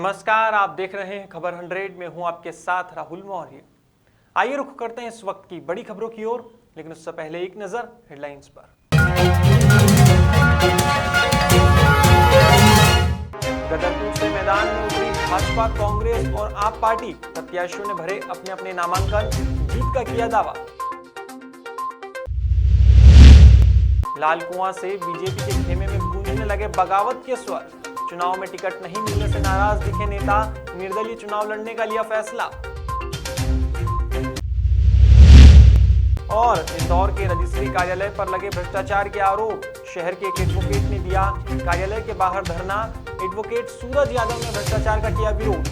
नमस्कार, आप देख रहे हैं खबर 100 में हूं आपके साथ राहुल मौर्य। आइए रुख करते हैं इस वक्त की बड़ी खबरों की ओर, लेकिन उससे पहले एक नजर हेडलाइंस पर। गदरपुर से मैदान में उतरी भाजपा, कांग्रेस और आप पार्टी प्रत्याशियों ने भरे अपने अपने नामांकन, जीत का किया दावा। लाल कुआं से बीजेपी के खेमे में गूंजने लगे बगावत के स्वर। चुनाव में टिकट नहीं मिलने से नाराज दिखे नेता, निर्दलीय चुनाव लड़ने का लिया फैसला। और इंदौर के रजिस्ट्री कार्यालय पर लगे भ्रष्टाचार के आरोप, शहर के एक एडवोकेट ने दिया कार्यालय के बाहर धरना। एडवोकेट सूरज यादव ने भ्रष्टाचार का किया विरोध।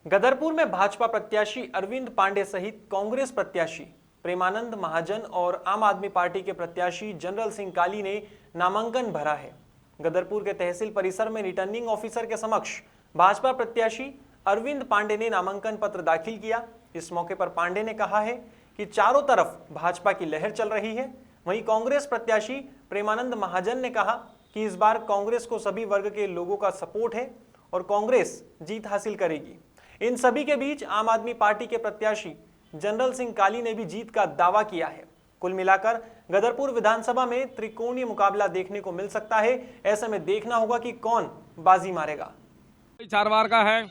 गदरपुर में भाजपा प्रत्याशी अरविंद पांडे सहित कांग्रेस प्रत्याशी प्रेमानंद महाजन और आम आदमी पार्टी के प्रत्याशी जनरल सिंह काली ने नामांकन भरा है। गदरपुर के तहसील परिसर में रिटर्निंग ऑफिसर के समक्ष भाजपा प्रत्याशी अरविंद पांडे ने नामांकन पत्र दाखिल किया। इस मौके पर पांडे ने कहा है कि चारों तरफ भाजपा की लहर चल रही है। वहीं कांग्रेस प्रत्याशी प्रेमानंद महाजन ने कहा कि इस बार कांग्रेस को सभी वर्ग के लोगों का सपोर्ट है और कांग्रेस जीत हासिल करेगी। इन सभी के बीच आम आदमी पार्टी के प्रत्याशी जनरल सिंह काली ने भी जीत का दावा किया है। कुल मिलाकर गदरपुर विधानसभा में त्रिकोणीय मुकाबला देखने को मिल सकता है। ऐसे में देखना होगा कि कौन बाजी मारेगा। 4 बार का है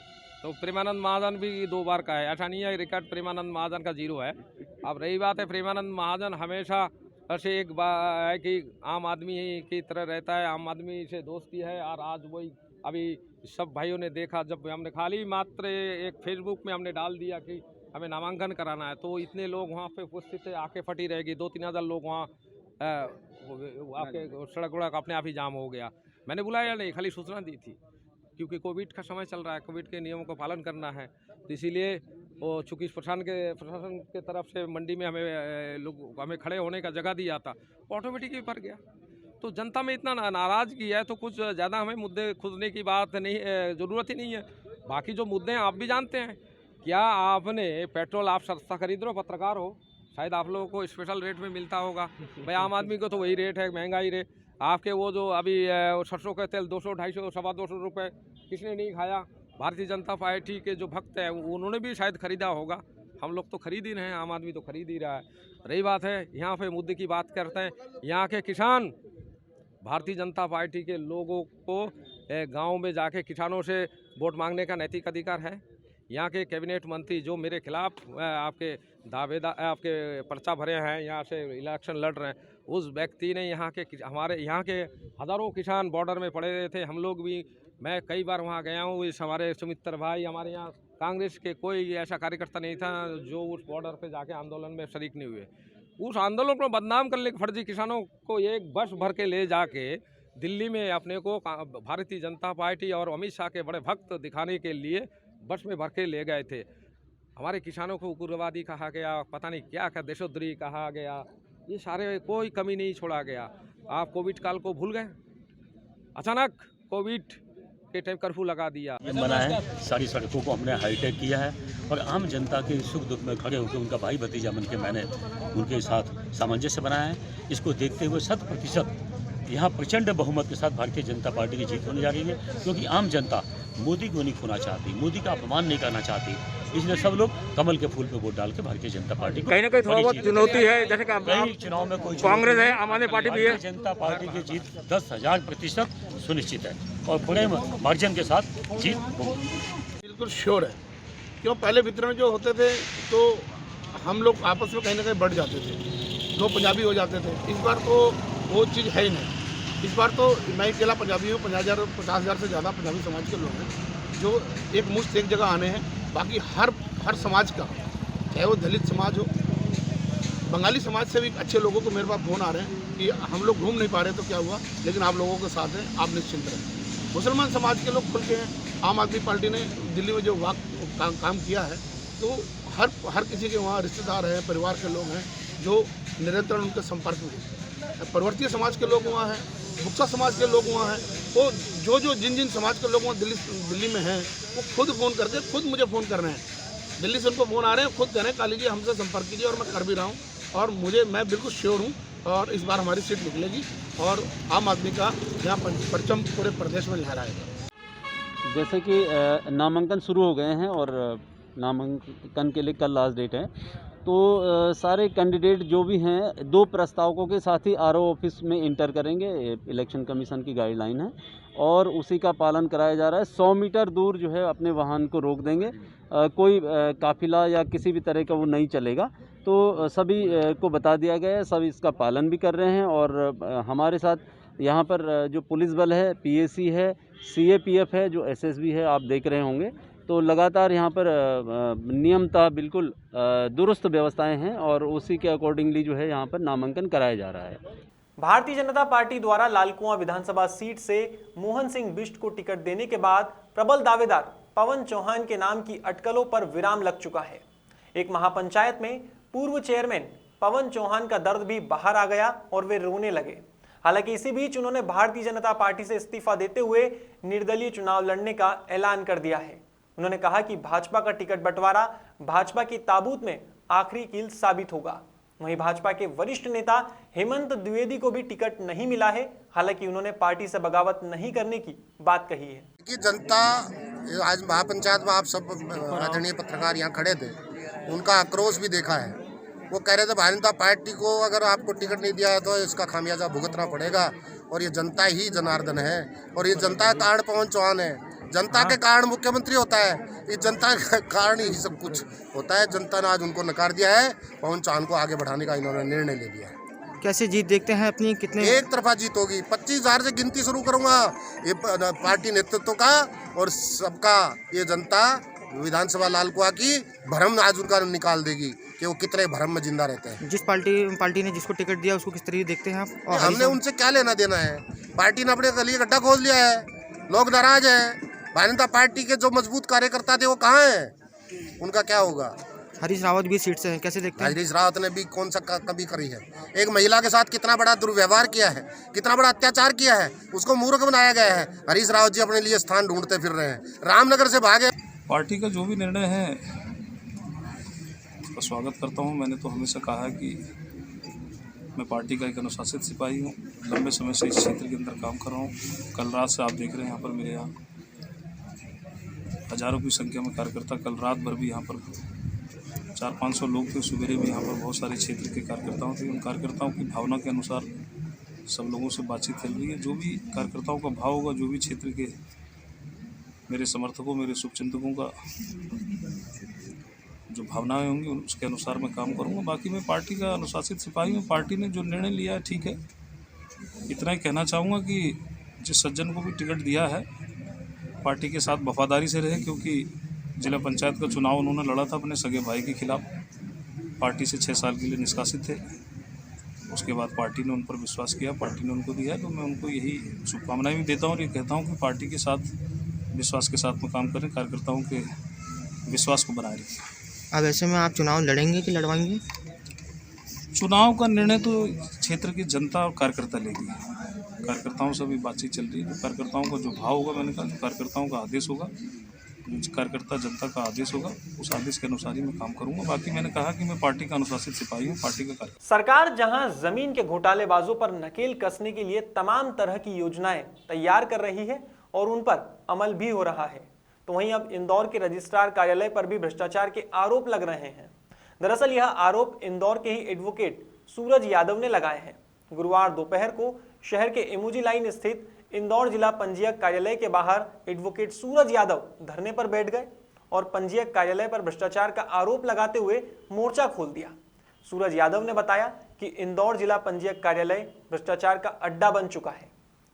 तो प्रेमानंद महाजन भी 2 बार का है। 98 रिकॉर्ड प्रेमानंद महाजन का 0 है। अब रही बात है, प्रेमानंद महाजन हमेशा से एक बात है कि आम आदमी की तरह रहता है, आम आदमी से दोस्ती है। और आज वही अभी सब भाइयों ने देखा, जब हमने खाली मात्र एक फेसबुक में हमने डाल दिया कि हमें नामांकन कराना है, तो इतने लोग वहाँ पे उपस्थित थे, आके फटी रहेगी। 2-3 हज़ार लोग वहाँ आपके सड़क वड़क अपने आप ही जाम हो गया। मैंने बुलाया नहीं, खाली सूचना दी थी, क्योंकि कोविड का समय चल रहा है, कोविड के नियमों का पालन करना है। तो इसीलिए वो चूँकि प्रशासन के तरफ से मंडी में हमें खड़े होने का जगह दिया था, ऑटोमेटिकली भर गया। तो जनता में इतना नाराज़गी है, तो कुछ ज़्यादा हमें मुद्दे खुदने की बात नहीं, ज़रूरत ही नहीं है। बाकी जो मुद्दे हैं आप भी जानते हैं। क्या आपने पेट्रोल आप सस्ता खरीद रहे हो, पत्रकार हो, शायद आप लोगों को स्पेशल रेट में मिलता होगा। भाई आम आदमी को तो वही रेट है, महंगाई रेट। आपके वो जो अभी सरसों का तेल 200, 250, 225 रुपये किसने नहीं खाया? भारतीय जनता पार्टी के जो भक्त हैं उन्होंने भी शायद खरीदा होगा। हम लोग तो खरीद ही रहे हैं, आम आदमी तो खरीद ही रहा है। रही बात है यहाँ पे मुद्दे की बात करते हैं, यहाँ के किसान भारतीय जनता पार्टी के लोगों को गांव में जाके किसानों से वोट मांगने का नैतिक अधिकार है। यहाँ के कैबिनेट मंत्री जो मेरे खिलाफ आपके आपके पर्चा भरे हैं, यहाँ से इलेक्शन लड़ रहे हैं, उस व्यक्ति ने हमारे यहाँ के हज़ारों किसान बॉर्डर में पड़े थे। हम लोग भी, मैं कई बार वहाँ गया हूँ। इस हमारे सुमित्र भाई, हमारे यहाँ कांग्रेस के कोई ऐसा कार्यकर्ता नहीं था जो उस बॉर्डर पे जाके आंदोलन में शरीक नहीं हुए। उस आंदोलन को बदनाम करने के फर्जी किसानों को एक बस भर के ले जाके दिल्ली में अपने को भारतीय जनता पार्टी और अमित शाह के बड़े भक्त दिखाने के लिए बस में भर के ले गए थे। हमारे किसानों को उग्रवादी कहा गया, पता नहीं क्या क्या देशद्रोही कहा गया। ये सारे कोई कमी नहीं छोड़ा गया। आप कोविड काल को भूल गए, अचानक कोविड के टाइम कर्फ्यू लगा दिया। बना है, सारी सड़कों को हमने हाईटेक किया है और आम जनता के सुख दुख में खड़े होकर उनका भाई भतीजा बन के मैंने उनके साथ सामंजस्य बनाया है। इसको देखते हुए 100% यहाँ प्रचंड बहुमत के साथ भारतीय जनता पार्टी की जीत होने जा रही है, क्योंकि आम जनता मोदी को नहीं खोना चाहती, मोदी का अपमान नहीं करना चाहती। इसलिए सब लोग कमल के फूल पे वोट डाल के भारतीय जनता पार्टी को, कहीं ना कहीं थोड़ा बहुत चुनौती है, जैसे कि कई चुनाव में कोई कांग्रेस है, आम आदमी पार्टी भी है। भारतीय जनता पार्टी की जीत 10,000% सुनिश्चित है और बड़े मार्जिन के साथ जीत बिल्कुल श्योर है। क्यों पहले वितरण जो होते थे तो हम लोग आपस में कहीं ना कहीं बढ़ जाते थे, 2 पंजाबी हो जाते थे। इस बार तो वो चीज़ है ही नहीं। इस बार तो मैं अकेला पंजाबी हूँ, 50,000 से ज़्यादा पंजाबी समाज के लोग हैं जो एक मुश्त एक जगह आने हैं। बाकी हर समाज का, चाहे वो दलित समाज हो, बंगाली समाज से भी अच्छे लोगों को मेरे पास फोन आ रहे हैं कि हम लोग घूम नहीं पा रहे तो क्या हुआ, लेकिन आप लोगों के साथ हैं, आप निश्चिंत रहें। मुसलमान समाज के लोग खुल के हैं। आम आदमी पार्टी ने दिल्ली में जो काम किया है, तो हर किसी के वहाँ रिश्तेदार हैं, परिवार के लोग हैं जो निरंतर उनके संपर्क में हैं। परवर्तीय समाज के लोग वहाँ हैं, बुक्सा समाज के लोग वहाँ हैं। वो जिन समाज के लोग वहाँ दिल्ली में हैं, वो खुद फ़ोन करके खुद मुझे फ़ोन कर रहे हैं। दिल्ली से उनको फ़ोन आ रहे हैं, खुद कह रहे हैं काली जी हमसे संपर्क कीजिए, और मैं कर भी रहा हूँ। और मैं बिल्कुल श्योर हूँ और इस बार हमारी सीट निकलेगी और आम आदमी का यहाँ परचम पूरे प्रदेश में लहराएगा। जैसे कि नामांकन शुरू हो गए हैं और नामांकन के लिए कल लास्ट डेट है, तो सारे कैंडिडेट जो भी हैं 2 प्रस्तावकों के साथ ही आरओ ऑफिस में इंटर करेंगे। इलेक्शन कमीशन की गाइडलाइन है और उसी का पालन कराया जा रहा है। 100 मीटर दूर जो है अपने वाहन को रोक देंगे, कोई काफिला या किसी भी तरह का वो नहीं चलेगा। तो सभी को बता दिया गया है, सब इसका पालन भी कर रहे हैं। और हमारे साथ यहाँ पर जो पुलिस बल है, पीएसी है, सीएपीएफ है, जो एसएसबी है, आप देख रहे होंगे। तो लगातार यहाँ पर नियमतः बिल्कुल दुरुस्त व्यवस्थाएं हैं और उसी के अकॉर्डिंगली जो है यहाँ पर नामांकन कराया जा रहा है। भारतीय जनता पार्टी द्वारा लालकुआं विधानसभा सीट से मोहन सिंह बिष्ट को टिकट देने के बाद प्रबल दावेदार पवन चौहान के नाम की अटकलों पर विराम लग चुका है। एक महापंचायत में पूर्व चेयरमैन पवन चौहान का दर्द भी बाहर आ गया और वे रोने लगे। हालांकि इसी बीच उन्होंने भारतीय जनता पार्टी से इस्तीफा देते हुए निर्दलीय चुनाव लड़ने का ऐलान कर दिया है। उन्होंने कहा कि भाजपा का टिकट बंटवारा भाजपा की ताबूत में आखिरी कील साबित होगा। वहीं भाजपा के वरिष्ठ नेता हेमंत द्विवेदी को भी टिकट नहीं मिला है। हालांकि उन्होंने पार्टी से बगावत नहीं करने की बात कही है कि जनता आज महापंचायत में आप सब आदरणीय पत्रकार यहाँ खड़े थे, उनका आक्रोश भी देखा है। वो कह रहे थे भारतीय जनता पार्टी को अगर आपको टिकट नहीं दिया है तो इसका खामियाजा भुगतना पड़ेगा और ये जनता ही जनार्दन है और ये जनता का कारण पवन चौहान है। जनता के कारण मुख्यमंत्री होता है, ये जनता के कारण ही सब कुछ होता है। जनता ने आज उनको नकार दिया है, पवन चौहान को आगे बढ़ाने का इन्होंने निर्णय ले लिया है। कैसे जीत देखते हैं अपनी? कितने एक तरफा जीत होगी। 25,000 से गिनती शुरू करूंगा ये पार्टी नेतृत्व का और सबका। ये जनता विधानसभा लालकुआं की भ्रम आज उनका निकाल देगी कि वो कितने भ्रम में जिंदा रहते हैं। जिस पार्टी ने जिसको टिकट दिया उसको किस तरीके देखते हैं आप? और हमने उनसे क्या लेना देना है? पार्टी ने अपने लिए गड्ढा खोद लिया है, लोग नाराज हैं। भारतीय जनता पार्टी के जो मजबूत कार्यकर्ता थे वो कहाँ हैं? उनका क्या होगा? हरीश रावत भी सीट से हैं, कैसे देखते हैं? हरीश रावत ने भी कौन सा कभी करी है? एक महिला के साथ कितना बड़ा दुर्व्यवहार किया है, कितना बड़ा अत्याचार किया है, उसको मूर्ख बनाया गया है। हरीश रावत जी अपने लिए स्थान ढूंढते फिर रहे हैं, रामनगर से भागे। पार्टी का जो भी निर्णय है उसका स्वागत करता हूँ। मैंने तो हमेशा कहा है कि मैं पार्टी का एक अनुशासित सिपाही हूँ, लंबे समय से इस क्षेत्र के अंदर काम कर रहा हूँ। कल रात से आप देख रहे हैं यहाँ पर मेरे यहाँ हजारों की संख्या में कार्यकर्ता, कल रात भर भी यहाँ पर 400-500 लोग थे। सुबह भी यहाँ पर बहुत सारे क्षेत्र के कार्यकर्ताओं थे। उन कार्यकर्ताओं की भावना के अनुसार सब लोगों से बातचीत चल रही है। जो भी कार्यकर्ताओं का भाव होगा, जो भी क्षेत्र के मेरे समर्थकों, मेरे शुभचिंतकों का जो भावनाएं होंगी उसके अनुसार मैं काम करूँगा। बाकी मैं पार्टी का अनुशासित सिपाही हूँ। पार्टी ने जो निर्णय लिया है ठीक है। इतना ही कहना चाहूँगा कि जिस सज्जन को भी टिकट दिया है पार्टी के साथ वफादारी से रहे, क्योंकि जिला पंचायत का चुनाव उन्होंने लड़ा था अपने सगे भाई के खिलाफ। पार्टी से 6 साल के लिए निष्कासित थे। उसके बाद पार्टी ने उन पर विश्वास किया, पार्टी ने उनको दिया है। तो मैं उनको यही शुभकामनाएं भी देता हूँ और ये कहता हूँ कि पार्टी के साथ विश्वास के साथ में काम करें, कार्यकर्ताओं के विश्वास को बनाए रखें। अब ऐसे में आप चुनाव लड़ेंगे कि लड़वाएंगे? चुनाव का निर्णय तो क्षेत्र की जनता और कार्यकर्ता लेगी। कार्यकर्ताओं से भी बातचीत चल रही है। तो कार्यकर्ताओं का जो भाव होगा, मैंने कहा जो कार्यकर्ताओं का आदेश होगा, जो कार्यकर्ता जनता का आदेश होगा, उस आदेश के अनुसार ही मैं काम करूंगा। बाकी मैंने कहा कि मैं पार्टी का अनुशासित सिपाही हूँ, पार्टी का कार्यकर्ता। सरकार जहां जमीन के घोटालेबाजों पर नकेल कसने के लिए तमाम तरह की योजनाएं तैयार कर रही है और उन पर अमल भी हो रहा है, तो वहीं अब इंदौर के रजिस्ट्रार कार्यालय पर भी भ्रष्टाचार के आरोप लग रहे हैं। दरअसल यह आरोप इंदौर के ही एडवोकेट सूरज यादव ने लगाए हैं। गुरुवार दोपहर को शहर के एमोजी लाइन स्थित इंदौर जिला पंजीयक कार्यालय के बाहर एडवोकेट सूरज यादव धरने पर बैठ गए और पंजीयक कार्यालय पर भ्रष्टाचार का आरोप लगाते हुए मोर्चा खोल दिया। सूरज यादव ने बताया कि इंदौर जिला पंजीयक कार्यालय भ्रष्टाचार का अड्डा बन चुका है।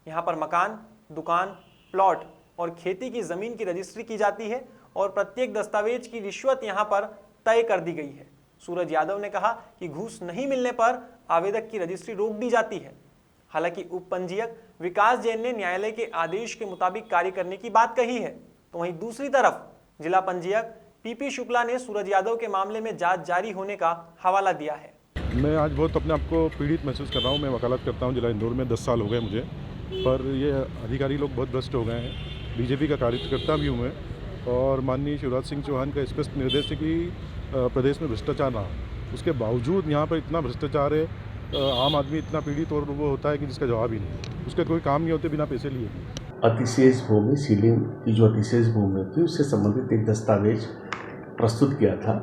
यहाँ पर मकान, दुकान, प्लॉट और खेती की जमीन की रजिस्ट्री की जाती है और प्रत्येक दस्तावेज की रिश्वत यहाँ पर तय कर दी गई है। सूरज यादव ने कहा कि घूस नहीं मिलने पर आवेदक की रजिस्ट्री रोक दी जाती है। हालांकि उप पंजीयक विकास जैन ने न्यायालय के आदेश के मुताबिक कार्य करने की बात कही है, तो वहीं दूसरी तरफ जिला पंजीयक पीपी शुक्ला ने सूरज यादव के मामले में जांच जारी होने का हवाला दिया है। मैं आज बहुत अपने आप को पीड़ित महसूस कर रहा हूँ। मैं वकालत करता हूँ जिला इंदौर में, 10 साल हो गए मुझे, पर ये अधिकारी लोग बहुत भ्रष्ट हो गए हैं। बीजेपी का कार्यकर्ता भी हूँ मैं और माननीय शिवराज सिंह चौहान का स्पष्ट निर्देश है कि प्रदेश में भ्रष्टाचार ना हो। उसके बावजूद यहाँ पर इतना भ्रष्टाचार है आम आदमी इतना पीड़ित और वो होता है कि जिसका जवाब ही नहीं, उसके कोई काम नहीं होते बिना पैसे लिए। अतिशेष भूमि सीलिंग की जो अतिशेष भूमि थी उससे संबंधित एक दस्तावेज प्रस्तुत किया था,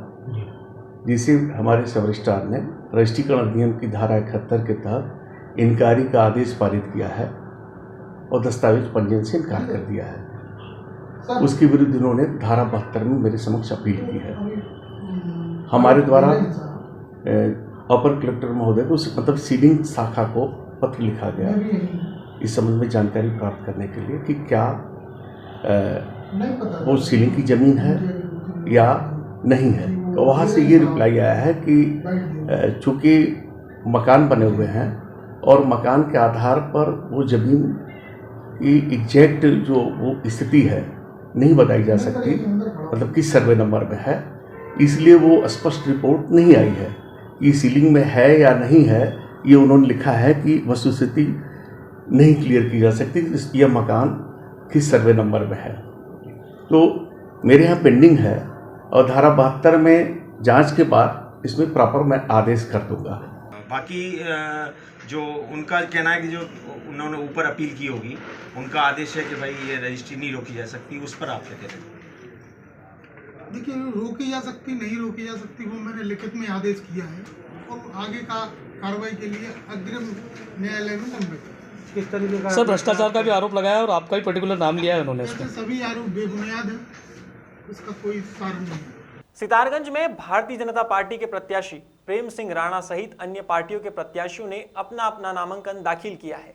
जिसे हमारे सब रजिस्ट्रार ने रजिस्ट्रीकरण अधिनियम की धारा 71 के तहत इनकारी का आदेश पारित किया है और दस्तावेज पंजीयन से इनकार कर दिया है। उसके विरुद्ध इन्होंने धारा 72 में मेरे समक्ष अपील की है। हमारे द्वारा अपर कलेक्टर महोदय को मतलब सीलिंग शाखा को पत्र लिखा गया इस संबंध में जानकारी प्राप्त करने के लिए कि क्या वो सीलिंग की ज़मीन है या नहीं है। तो वहाँ से ये रिप्लाई आया है कि चूँकि मकान बने हुए हैं और मकान के आधार पर वो ज़मीन की एग्जैक्ट जो वो स्थिति है नहीं बताई जा सकती, मतलब किस सर्वे नंबर में है, इसलिए वो स्पष्ट रिपोर्ट नहीं आई है कि सीलिंग में है या नहीं है। ये उन्होंने लिखा है कि वस्तुस्थिति नहीं क्लियर की जा सकती यह मकान किस सर्वे नंबर में है। तो मेरे यहाँ पेंडिंग है और धारा 72 में जांच के बाद इसमें प्रॉपर मैं आदेश कर दूंगा। बाकी जो उनका कहना है कि जो उन्होंने ऊपर अपील की होगी उनका आदेश है कि भाई ये रजिस्ट्री नहीं रोकी जा सकती, उस पर आप क्या कह रहे हैं? देखिए, रोकी जा सकती नहीं रोकी जा सकती वो मैंने लिखित में आदेश किया है और आगे का कार्रवाई के लिए अग्रिम न्यायालय में लंबित। किस तरीके का सर भ्रष्टाचार का भी आरोप लगाया और आपका भी पर्टिकुलर नाम लिया है उन्होंने। सभी आरोप बेबुनियाद है, इसका कोई सार नहीं है। सितारगंज में भारतीय जनता पार्टी के प्रत्याशी प्रेम सिंह राणा सहित अन्य पार्टियों के प्रत्याशियों ने अपना अपना नामांकन दाखिल किया है।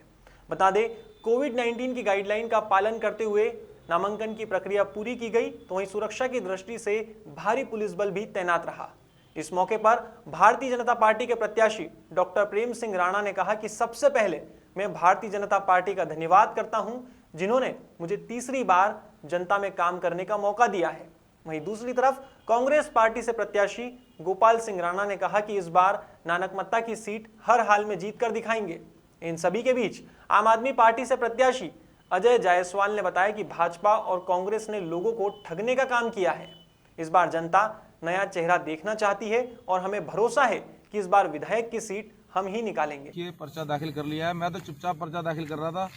बता दें, कोविड-19 की गाइडलाइन का पालन करते हुए नामांकन की प्रक्रिया पूरी की गई, तो वहीं सुरक्षा की दृष्टि से भारी पुलिस बल भी तैनात रहा। इस मौके पर भारतीय जनता पार्टी के प्रत्याशी डॉक्टर प्रेम सिंह राणा ने कहा कि सबसे पहले मैं भारतीय जनता पार्टी का धन्यवाद करता हूं, जिन्होंने मुझे तीसरी बार जनता में काम करने का मौका दिया है। वहीं दूसरी तरफ कांग्रेस पार्टी से प्रत्याशी गोपाल सिंह राणा ने कहा कि इस बार नानकमत्ता की सीट हर हाल में जीत कर दिखाएंगे। इन सभी के बीच आम आदमी पार्टी से प्रत्याशी अजय जायसवाल ने बताया कि भाजपा और कांग्रेस ने लोगों को ठगने का काम किया है। इस बार जनता नया चेहरा देखना चाहती है और हमें भरोसा है कि इस बार विधायक की सीट हम ही निकालेंगे। ये पर्चा दाखिल कर लिया है, मैं तो चुपचाप पर्चा दाखिल कर रहा था,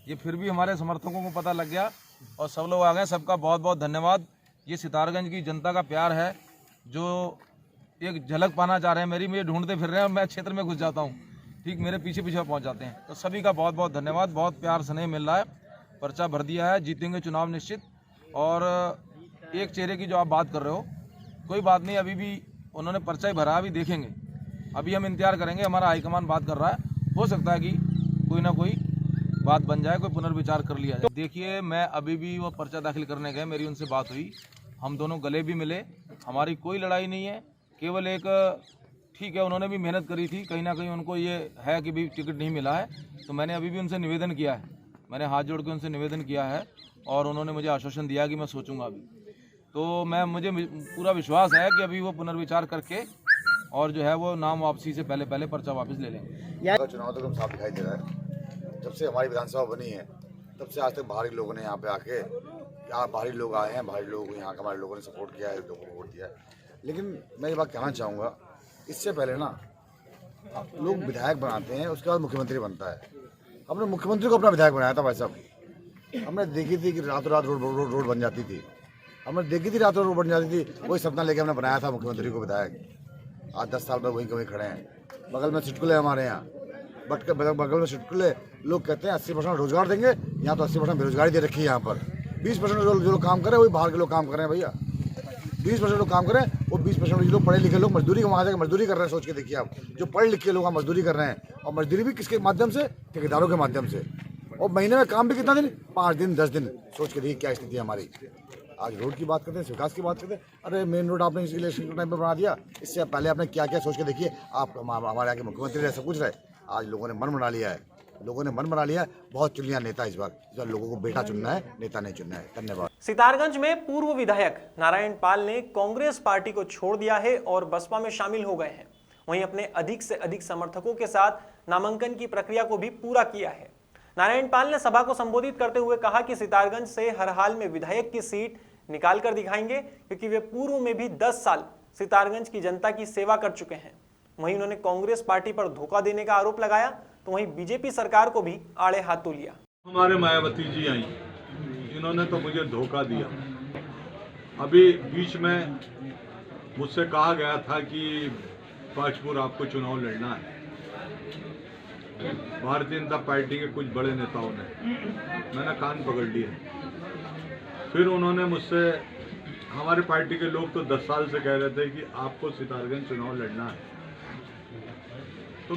ये फिर भी हमारे समर्थकों को पता लग गया और सब लोग आ गए। सबका बहुत बहुत धन्यवाद। ये सितारगंज की जनता का प्यार है, जो एक झलक पाना चाह रहे हैं मेरी, मुझे ढूंढते फिर रहे हैं, मैं क्षेत्र में घुस जाता हूँ, ठीक मेरे पीछे पीछे पहुँच जाते हैं। तो सभी का बहुत बहुत धन्यवाद, बहुत प्यार स्नेह मिल रहा है। पर्चा भर दिया है, जीतेंगे चुनाव निश्चित। और एक चेहरे की जो आप बात कर रहे हो, कोई बात नहीं, अभी भी उन्होंने पर्चा ही भरा, अभी देखेंगे, अभी हम इंतजार करेंगे। हमारा हाईकमान बात कर रहा है, हो सकता है कि कोई ना कोई बात बन जाए, कोई पुनर्विचार कर लिया जाए। देखिए, मैं अभी भी वो पर्चा दाखिल करने गए, मेरी उनसे बात हुई, हम दोनों गले भी मिले, हमारी कोई लड़ाई नहीं है, केवल एक ठीक है उन्होंने भी मेहनत करी थी, कहीं ना कहीं उनको ये है कि भी टिकट नहीं मिला है, तो मैंने अभी भी उनसे निवेदन किया है, मैंने हाथ जोड़ के उनसे निवेदन किया है और उन्होंने मुझे आश्वासन दिया कि मैं सोचूंगा अभी। तो मुझे पूरा विश्वास है कि अभी वो पुनर्विचार करके और जो है वो नाम वापसी से पहले पर्चा वापस ले लेंगे। चुनाव तो साफ दिखाई दे रहा है, जब से हमारी विधानसभा बनी है तब से आज तक बाहरी लोगों ने यहाँ पे आके, यहाँ बाहरी लोग आए हैं, बाहरी लोग यहाँ के हमारे लोगों ने सपोर्ट किया है, लोगों को वोट दिया है। लेकिन मैं ये बात कहना चाहूँगा, इससे पहले ना लोग विधायक बनाते हैं, उसके बाद मुख्यमंत्री बनता है। हमने मुख्यमंत्री को अपना विधायक बनाया था भाई साहब, हमने देखी थी कि रातों रात रोड बन जाती थी, हमने देखी थी रातों रोड बन जाती थी, वही सपना लेके हमने बनाया था मुख्यमंत्री को विधायक। आज 10 साल में वहीं के वहीं खड़े हैं। बगल में सिटकुले हमारे यहाँ, बगल में सिटकुले, लोग कहते हैं 80% रोजगार देंगे, यहाँ तो 80% बेरोजगारी दे रखी है। यहाँ पर 20% जो लोग काम कर रहे हैं वही बाहर के लोग काम कर रहे हैं भैया। 20% लोग काम कर रहे हैं, वो 20% जो लोग पढ़े लिखे लोग मजदूरी वहाँ जाकर मजदूरी कर रहे हैं। सोच के देखिए आप, जो पढ़े लिखे लोग वहाँ मजदूरी कर रहे हैं, और मजदूरी भी किसके माध्यम से, ठेकेदारों के माध्यम से। और महीने में काम भी कितना दिन, 5 दिन 10 दिन। सोच के देखिए क्या स्थिति है हमारी। आज रोड की बात करते हैं, विकास की बात करते हैं, अरे मेन रोड आपने इलेक्शन के टाइम पर बना दिया, इससे पहले आपने क्या क्या सोच के देखिए। आप हमारे यहाँ के मुख्यमंत्री रहे, सब कुछ रहे, आज लोगों ने मन बना लिया है, लोगों ने मन बना लिया है। बहुत चुन लिया नेता इस बार लोगों को बेटा चुनना है, नेता नहीं चुनना है। धन्यवाद। सितारगंज में पूर्व विधायक नारायण पाल ने कांग्रेस पार्टी को छोड़ दिया है और बसपा में शामिल हो गए हैं। वहीं अपने अधिक से अधिक समर्थकों के साथ नामांकन की प्रक्रिया को भी पूरा किया है। नारायण पाल ने सभा को संबोधित करते हुए कहा कि सितारगंज से हर हाल में विधायक की सीट निकाल कर दिखाएंगे, क्योंकि वे पूर्व में भी 10 साल सितारगंज की जनता की सेवा कर चुके हैं। वहीं उन्होंने कांग्रेस पार्टी पर धोखा देने का आरोप लगाया, तो वहीं बीजेपी सरकार को भी आड़े हाथों लिया। हमारे मायावती जी आई, इन्होंने तो मुझे धोखा दिया। अभी बीच में मुझसे कहा गया था कि पाचपुर आपको चुनाव लड़ना है। भारतीय जनता पार्टी के कुछ बड़े नेताओं ने, मैंने कान पकड़ लिए। फिर उन्होंने मुझसे, हमारी पार्टी के लोग तो 10 साल से कह रहे थे कि आपको सितारगंज चुनाव लड़ना है, तो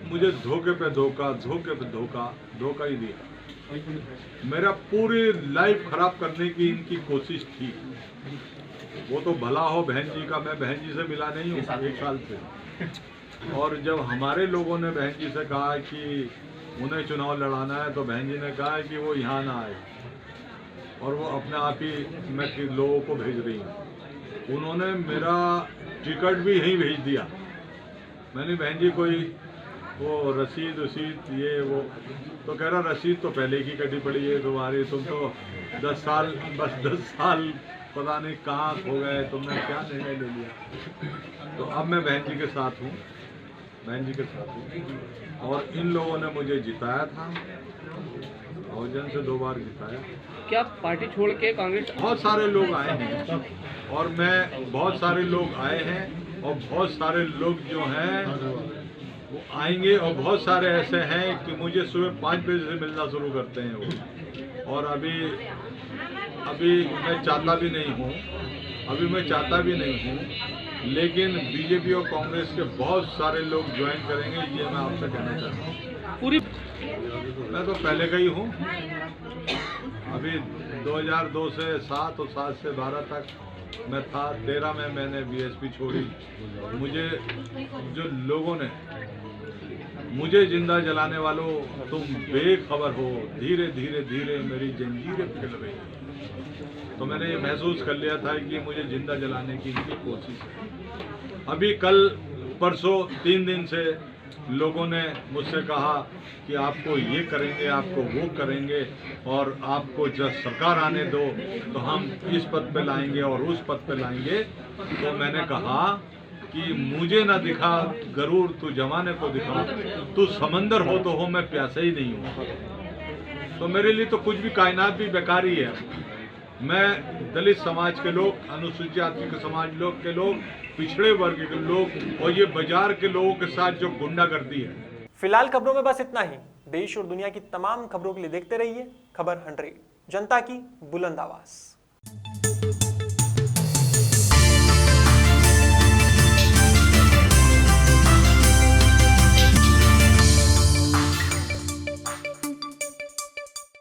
मुझे धोखे पे धोखा ही दिया। मेरा पूरी लाइफ खराब करने की इनकी कोशिश थी। वो तो भला हो बहन जी का, मैं बहन जी से मिला नहीं हूँ 1 साल से। और जब हमारे लोगों ने बहन जी से कहा कि उन्हें चुनाव लड़ाना है, तो बहन जी ने कहा कि वो यहाँ ना आए, और वो अपने आप ही मैं लोगों को भेज रही हूँ। उन्होंने मेरा टिकट भी यहीं भेज दिया। मैंने बहन जी कोई वो रसीद ये वो, तो कह रहा रसीद तो पहले की कटी पड़ी है तुम्हारी, तुम तो 10 साल पता नहीं कहाँ खो गए, तुमने क्या निर्णय ले लिया। तो अब मैं बहन जी के साथ हूँ, और इन लोगों ने मुझे जिताया था, बहुजन से 2 बार जिताया। क्या पार्टी छोड़ के कांग्रेस? बहुत सारे लोग आए हैं, और बहुत सारे लोग आए हैं, और बहुत सारे लोग जो हैं वो आएंगे, और बहुत सारे ऐसे हैं कि मुझे सुबह 5 बजे से मिलना शुरू करते हैं वो। और अभी मैं चाहता भी नहीं हूँ, लेकिन बीजेपी और कांग्रेस के बहुत सारे लोग ज्वाइन करेंगे, ये मैं आपसे कहना चाहता हूँ। मैं तो पहले का ही हूँ। अभी 2002 से 7 और 7 से 12 तक मैं था। 13 में मैंने बीएसपी छोड़ी। मुझे जो लोगों ने मुझे जिंदा जलाने वालों, तुम बेखबर हो, धीरे धीरे मेरी जंजीरें पिघल रही। तो मैंने ये महसूस कर लिया था कि मुझे जिंदा जलाने की इनकी कोशिश है। अभी कल परसों 3 दिन से लोगों ने मुझसे कहा कि आपको ये करेंगे, आपको वो करेंगे, और आपको जब सरकार आने दो तो हम इस पद पे लाएंगे और उस पद पे लाएंगे। तो मैंने कहा कि मुझे ना दिखा गरूर, तू जमाने को दिखा, तू समंदर हो तो हो, मैं प्यासा ही नहीं हूँ। तो मेरे लिए तो कुछ भी, कायनात भी बेकार ही है। मैं दलित समाज के लोग, अनुसूचित जाति के समाज के लोग, पिछड़े वर्ग के लोग, और ये बाजार के लोगों के साथ जो गुंडागर्दी है। फिलहाल खबरों में बस इतना ही। देश और दुनिया की तमाम खबरों के लिए देखते रहिए खबर 100, जनता की बुलंद आवाज।